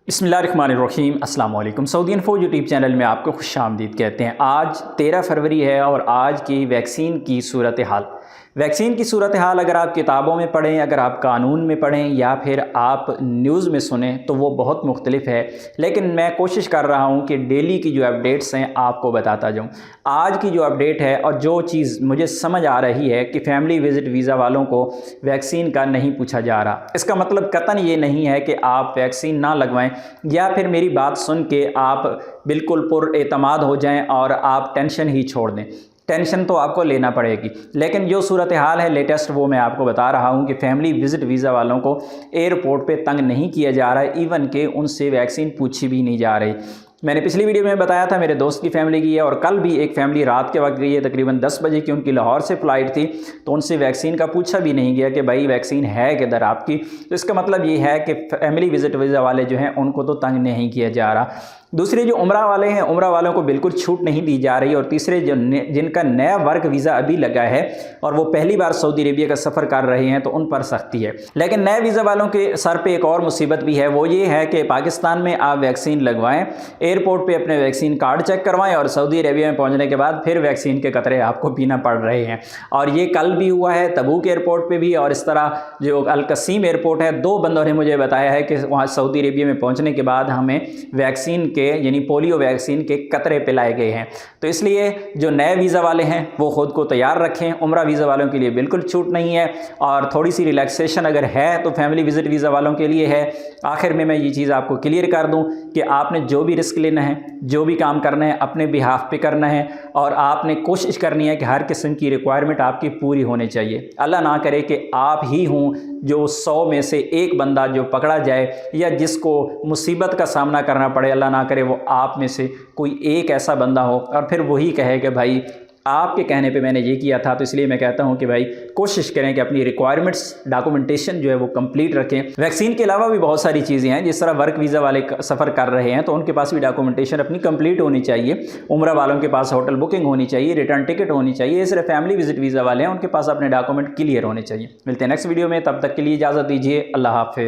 बिस्मिल्लाहिर्रहमानिर्रहीम अस्सलाम वालेकुम। सऊदी इन्फो यूट्यूब चैनल में आपको खुशामदीद कहते हैं। आज 13 फरवरी है और आज की वैक्सीन की सूरत हाल अगर आप किताबों में पढ़ें, अगर आप कानून में पढ़ें या फिर आप न्यूज़ में सुने तो वो बहुत मुख्तलिफ है। लेकिन मैं कोशिश कर रहा हूँ कि डेली की जो अपडेट्स हैं आपको बताता जाऊँ। आज की जो अपडेट है और जो चीज़ मुझे समझ आ रही है कि फैमिली विज़िट वीज़ा वालों को वैक्सीन का नहीं पूछा जा रहा। इसका मतलब कतई ये नहीं है कि आप वैक्सीन ना लगवाएं या फिर मेरी बात सुन के आप बिल्कुल पुरएतमाद हो जाएं और आप टेंशन ही छोड़ दें। टेंशन तो आपको लेना पड़ेगी, लेकिन जो सूरत हाल है लेटेस्ट वो मैं आपको बता रहा हूँ कि फैमिली विज़िट वीज़ा वालों को एयरपोर्ट पे तंग नहीं किया जा रहा है, इवन के उनसे वैक्सीन पूछी भी नहीं जा रही। मैंने पिछली वीडियो में बताया था मेरे दोस्त की फैमिली की है और कल भी एक फैमिली रात के वक्त गई है, तकरीबन 10 बजे की उनकी लाहौर से फ़्लाइट थी, तो उनसे वैक्सीन का पूछा भी नहीं गया कि भाई वैक्सीन है किधर आपकी। तो इसका मतलब ये है कि फैमिली विज़िट वीज़ा वाले जो हैं उनको तो तंग नहीं किया जा रहा। दूसरे जो उम्रा वाले हैं, उम्रा वालों को बिल्कुल छूट नहीं दी जा रही। और तीसरे जिनका नया वर्क वीज़ा अभी लगा है और वो पहली बार सऊदी अरेबिया का सफ़र कर रहे हैं तो उन पर सख्ती है। लेकिन नए वीज़ा वालों के सर पे एक और मुसीबत भी है, वो ये है कि पाकिस्तान में आप वैक्सीन लगवाएं, एयरपोर्ट पे अपने वैक्सीन कार्ड चेक करवाएं और सऊदी अरेबिया में पहुंचने के बाद फिर वैक्सीन के कतरे आपको पीना पड़ रहे हैं। और ये कल भी हुआ है तबूक एयरपोर्ट पे भी, और इस तरह जो अल कसीम एयरपोर्ट है, 2 बंदों ने मुझे बताया है कि वहाँ सऊदी अरेबिया में पहुँचने के बाद हमें वैक्सीन के यानी पोलियो वैक्सीन के कतरे पिलाए गए हैं। तो इसलिए जो नए वीज़ा वाले हैं वो ख़ुद को तैयार रखें। उम्रा वीज़ा वालों के लिए बिल्कुल छूट नहीं है और थोड़ी सी रिलैक्सेशन अगर है तो फैमिली विज़िट वीज़ा वालों के लिए है। आखिर में मैं ये चीज़ आपको क्लियर कर दूं कि आपने जो भी रिस्क लेना है, जो भी काम करना है, अपने बिहाफ पे करना है और आपने कोशिश करनी है कि हर किस्म की रिक्वायरमेंट आपकी पूरी होनी चाहिए। अल्लाह ना करे कि आप ही हों जो 100 में से एक बंदा जो पकड़ा जाए या जिसको मुसीबत का सामना करना पड़े। अल्लाह ना करे वो आप में से कोई एक ऐसा बंदा हो और फिर वही कहे कि भाई आपके कहने पे मैंने ये किया था। तो इसलिए मैं कहता हूं कि भाई कोशिश करें कि अपनी रिक्वायरमेंट्स डॉक्यूमेंटेशन जो है वो कंप्लीट रखें। वैक्सीन के अलावा भी बहुत सारी चीज़ें हैं, जिस तरह वर्क वीज़ा वाले सफ़र कर रहे हैं तो उनके पास भी डॉक्यूमेंटेशन अपनी कंप्लीट होनी चाहिए। उम्रा वालों के पास होटल बुकिंग होनी चाहिए, रिटर्न टिकट होनी चाहिए। सिर्फ फैमिली विजिट वीज़ा वाले हैं उनके पास अपने डॉक्यूमेंट क्लियर होने चाहिए। मिलते हैं नेक्स्ट वीडियो में, तब तक के लिए इजाज़त दीजिए। अल्लाह हाफिज़।